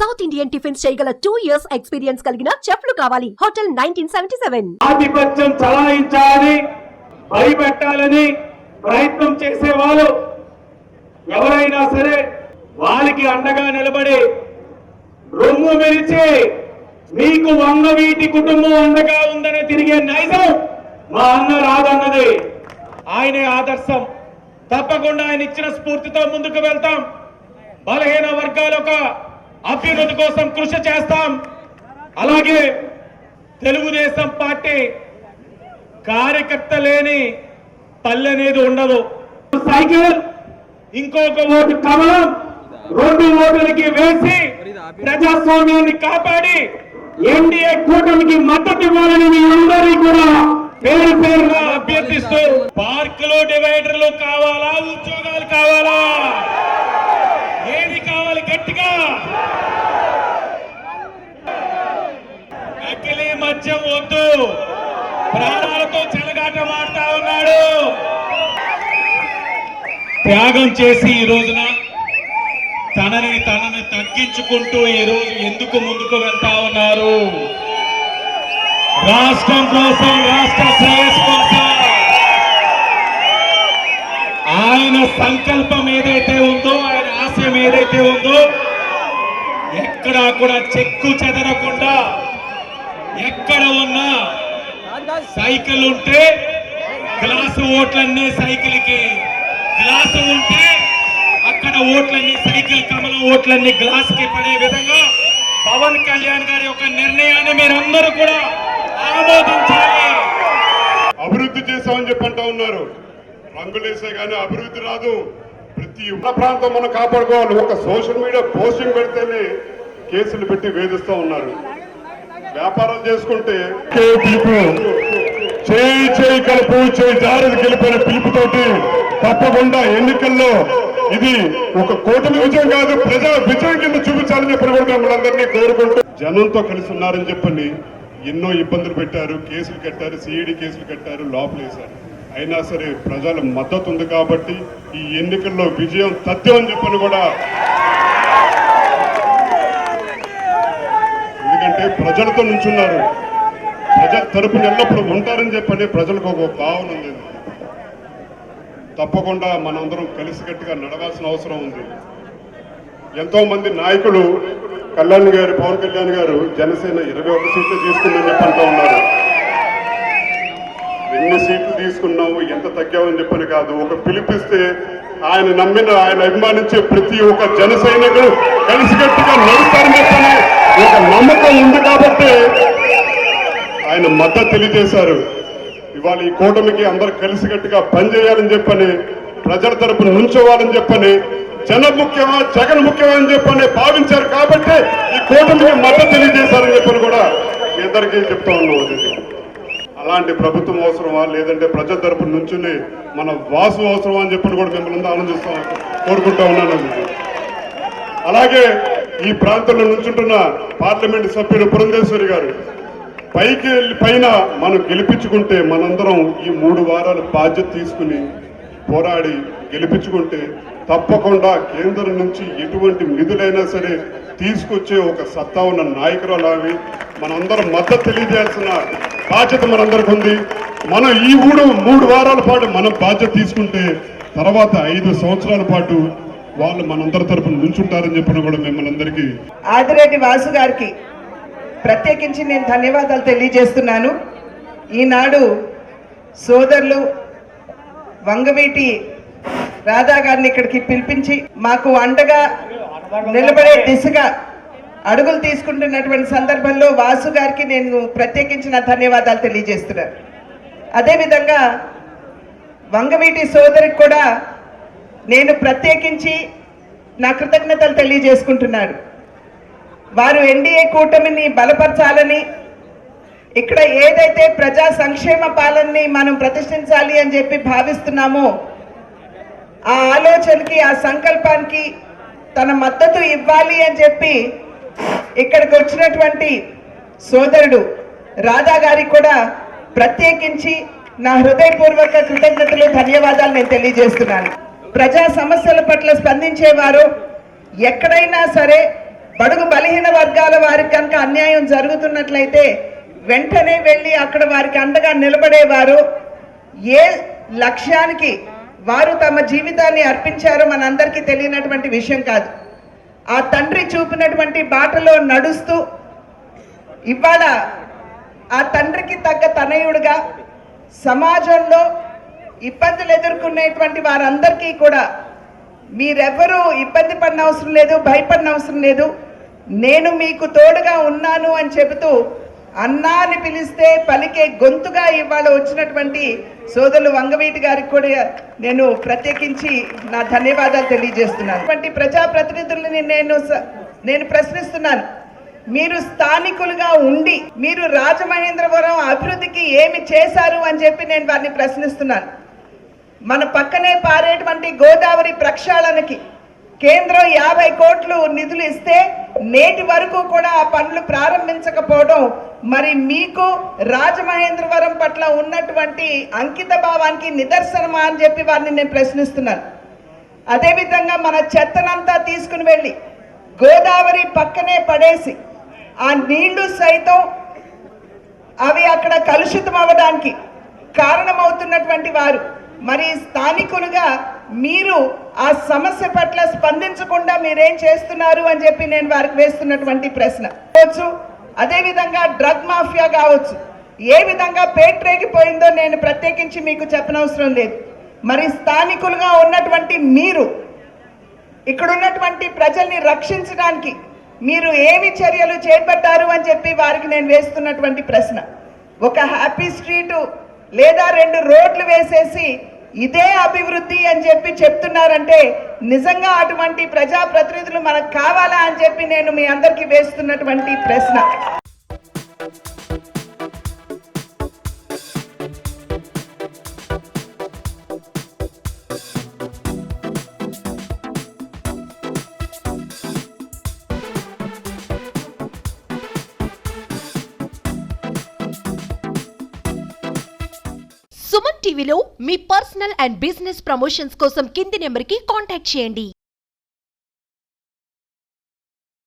South Indian tiffins చేయగల 2 years experience కలిగిన చెఫ్లు కావాలి. హోటల్ 1977. ఆధిపత్యం చలాయించాలని భయపెట్టాలని ప్రయత్నం చేసేవాళ్ళు ఎవరైనా సరే వాళ్ళకి అండగా నిలబడి రొమ్ము మెరిచి మీకు వంగవీటి కుటుంబం అండగా ఉందని తిరిగే నైజం మా అన్న రాదన్నది. ఆయనే ఆదర్శం. తప్పకుండా ఆయన ఇచ్చిన స్ఫూర్తితో ముందుకు వెళ్తాం. బలహీన వర్గాల యొక్క అభ్యున్నతి కోసం కృషి చేస్తాం. అలాగే తెలుగుదేశం పార్టీ కార్యకర్త లేని పల్లె అనేది ఉండదు. సైకిల్, ఇంకొక ఓటు కమలం, 2 ఓటులకి వేసి ప్రజాస్వామ్యాన్ని కాపాడి ఎన్డీఏ కూటమికి మద్దతు ఇవ్వాలని మీ అందరినీ కూడా పేరు పేరుగా అభ్యర్థిస్తూ, పార్కులు డివైడర్లు కావాలా, ఉద్యోగాలు కావాలా, ఏది కావాలి గట్టిగా? నకిలీ మద్యం వద్దు. ప్రాణాలతో చెలగాటం ఆడుతా ఉన్నాడు. త్యాగం చేసి ఈ రోజున తనని తగ్గించుకుంటూ ఈ రోజు ఎందుకు ముందుకు వెళ్తా ఉన్నారు? రాష్ట్రం కోసం, రాష్ట్ర శ్రేయస్ కోసం ఆయన సంకల్పం ఏదైతే ఉందో, ఆయన ఆశయం ఏదైతే ఉందో, ఎక్కడా కూడా చెక్కు చెదరకుండా, ఎక్కడ ఉన్నా సైకిల్ ఉంటే గ్లాసు ఓట్లన్నీ సైకిల్కి, గ్లాసు ఉంటే అక్కడ ఓట్లన్నీ సైకిల్, కమలం ఓట్లన్నీ గ్లాస్ కి పడే విధంగా పవన్ కళ్యాణ్ గారి యొక్క నిర్ణయాన్ని మీరందరూ కూడా ఆమోదించాలి. అభివృద్ధి చేశామని చెప్పి అంటా ఉన్నారు. రంగులేసే గానీ అభివృద్ధి రాదు. ప్రతి ప్రాంతం మనం కాపాడుకోవాలి. ఒక సోషల్ మీడియా పోస్టింగ్ పెడితేనే కేసులు పెట్టి వేధిస్తూ ఉన్నారు. వ్యాపారం చేసుకుంటే చేయి చేయి కలుపు, చేయి జారది గెలిపిన పిలుపుతోటి తప్పకుండా ఎన్నికల్లో ఇది ఒక కూటమి విజయం కాదు, ప్రజా విజయం కింద చూపించాలని చెప్పి కూడా మిమ్మల్ని అందరినీ కోరుకుంటూ, జనంతో కలిసి ఉన్నారని చెప్పని ఎన్నో ఇబ్బందులు పెట్టారు, కేసులు కట్టారు, సిఐడి కేసులు కట్టారు, లోపలేశారు. అయినా సరే ప్రజల మద్దతు ఉంది కాబట్టి ఈ ఎన్నికల్లో విజయం తథ్యం అని చెప్పని కూడా, ఎందుకంటే ప్రజలతో నుంచున్నారు, ప్రజల తరపున ఎల్లప్పుడూ ఉంటారని చెప్పని ప్రజలకు ఒక భావన ఉంది. తప్పకుండా మనందరం కలిసికట్టుగా నడవాల్సిన అవసరం ఉంది. ఎంతో మంది నాయకులు, కళ్యాణ్ గారు, పవన్ కళ్యాణ్ గారు జనసేన 21 సీట్లు తీసుకుందని చెప్పి అంటూ ఉన్నారు. ఎన్ని సీట్లు తీసుకున్నావు, ఎంత తగ్గావని చెప్పని కాదు, ఒక పిలిపిస్తే ఆయన నమ్మిన, ఆయన అభిమానించే ప్రతి ఒక్క జన సైనికులు కలిసికట్టుగా నడుస్తారని చెప్పని ఒక నమ్మకం ఉంది కాబట్టి ఆయన మద్దతు తెలియజేశారు. ఇవాళ ఈ కూటమికి అందరూ కలిసికట్టుగా పనిచేయాలని చెప్పని, ప్రజల తరపున నుంచోవాలని చెప్పని, జనం ముఖ్యమా జగన్ ముఖ్యమా అని చెప్పని భావించారు కాబట్టి ఈ కూటమికి మద్దతు తెలియజేశారని చెప్పని కూడా మీ అందరికీ చెప్తా ఉన్నాం. అలాంటి ప్రభుత్వం అవసరమా, లేదంటే ప్రజల తరపున నుంచుని మన వాసు అవసరమా అని చెప్పని కూడా మిమ్మల్ని ఆనందిస్తాం కోరుకుంటా ఉన్నాను. అలాగే ఈ ప్రాంతంలో నుంచుంటున్న పార్లమెంట్ సభ్యులు పురంధేశ్వరి గారు, పైన మనం గెలిపించుకుంటే, మనందరం ఈ 3 వారాలు బాధ్యత తీసుకుని పోరాడి గెలిపించుకుంటే తప్పకుండా కేంద్రం నుంచి ఎటువంటి నిధులైనా సరే తీసుకొచ్చే ఒక సత్తా ఉన్న నాయకురాలు ఆమె. మనందరం మద్దతు తెలియజేయాల్సిన బాధ్యత మనందరికి ఉంది. మనం ఈ 3 వారాల పాటు మనం బాధ్యత తీసుకుంటే తర్వాత 5 సంవత్సరాల పాటు వాళ్ళు మనందరి తరపున నుంచుంటారని చెప్పిన కూడా మిమ్మల్ని అందరికీ, ఆదిరెడ్డి వాసు గారికి ప్రత్యేకించి నేను ధన్యవాదాలు తెలియజేస్తున్నాను. ఈనాడు సోదరులు వంగవీటి రాధా గారిని ఇక్కడికి పిలిపించి మాకు అండగా నిలబడే దిశగా అడుగులు తీసుకుంటున్నటువంటి సందర్భంలో వాసు గారికి నేను ప్రత్యేకించిన ధన్యవాదాలు తెలియజేస్తున్నాను. అదేవిధంగా వంగవీటి సోదరికి కూడా నేను ప్రత్యేకించి నా కృతజ్ఞతలు తెలియజేసుకుంటున్నాను. వారు ఎన్డీఏ కూటమిని బలపరచాలని, ఇక్కడ ఏదైతే ప్రజా సంక్షేమ పాలనని మనం ప్రతిష్ఠించాలి అని చెప్పి భావిస్తున్నామో ఆ ఆలోచనకి, ఆ సంకల్పానికి తన మద్దతు ఇవ్వాలి అని చెప్పి ఇక్కడికి వచ్చినటువంటి సోదరుడు రాధా గారికి కూడా ప్రత్యేకించి నా హృదయపూర్వక కృతజ్ఞతలు, ధన్యవాదాలు నేను తెలియజేస్తున్నాను. ప్రజా సమస్యల పట్ల స్పందించేవారు ఎక్కడైనా సరే బడుగు బలహీన వర్గాల వారికి కనుక అన్యాయం జరుగుతున్నట్లయితే వెంటనే వెళ్ళి అక్కడ వారికి అండగా నిలబడేవారు. ఏ లక్ష్యానికి వారు తమ జీవితాన్ని అర్పించారో మనందరికీ తెలియనటువంటి విషయం కాదు. ఆ తండ్రి చూపినటువంటి బాటలో నడుస్తూ ఇవాళ ఆ తండ్రికి తగ్గ తనయుడుగా సమాజంలో ఇబ్బందులు ఎదుర్కొనేటువంటి వారందరికీ కూడా మీరెవరూ ఇబ్బంది పడిన అవసరం లేదు, భయపడిన అవసరం లేదు, నేను మీకు తోడుగా ఉన్నాను అని చెబుతూ అన్నా అని పిలిస్తే పలికే గొంతుగా ఇవాళ వచ్చినటువంటి సోదరులు వంగవీటి గారికి కూడా నేను ప్రత్యేకించి నా ధన్యవాదాలు తెలియజేస్తున్నాను. అటువంటి ప్రజాప్రతినిధులని నేను ప్రశ్నిస్తున్నాను. మీరు స్థానికులుగా ఉండి మీరు రాజమహేంద్రవరం అభివృద్ధికి ఏమి చేశారు అని చెప్పి నేను వారిని ప్రశ్నిస్తున్నాను. మన పక్కనే పారేటువంటి గోదావరి ప్రక్షాళనకి కేంద్రం 50 కోట్లు నిధులు ఇస్తే నేటి వరకు కూడా ఆ పనులు ప్రారంభించకపోవడం మరి మీకు రాజమహేంద్రవరం పట్ల ఉన్నటువంటి అంకిత భావానికి నిదర్శనమా అని చెప్పి వారిని నేను ప్రశ్నిస్తున్నాను. అదేవిధంగా మన చెత్తనంతా తీసుకుని వెళ్ళి గోదావరి పక్కనే పడేసి ఆ నీళ్లు సైతం అవి అక్కడ కలుషితం అవ్వడానికి కారణమవుతున్నటువంటి వారు మరి స్థానికులుగా మీరు ఆ సమస్య పట్ల స్పందించకుండా మీరేం చేస్తున్నారు అని చెప్పి నేను వారికి వేస్తున్నటువంటి ప్రశ్న. అదేవిధంగా డ్రగ్ మాఫియా కావచ్చు, ఏ విధంగా పేట్రేగిపోయిందో నేను ప్రత్యేకించి మీకు చెప్పనవసరం లేదు. మరి స్థానికులుగా ఉన్నటువంటి మీరు ఇక్కడ ఉన్నటువంటి ప్రజల్ని రక్షించడానికి మీరు ఏమి చర్యలు చేపట్టారు అని చెప్పి వారికి నేను వేస్తున్నటువంటి ప్రశ్న. ఒక హ్యాపీ స్ట్రీటు లేదా 2 రోడ్లు వేసేసి ఇదే అభివృద్ధి అని చెప్పి చెప్తున్నారంటే నిజంగా అటువంటి ప్రజాప్రతినిధులు మనకు కావాలా అని చెప్పి నేను మీ అందరికీ వేస్తున్నటువంటి ప్రశ్న. సుమన్ టీవీలో మీ పర్సనల్ అండ్ బిజినెస్ ప్రమోషన్స్ కోసం కింది నెంబర్కి కాంటాక్ట్ చేయండి.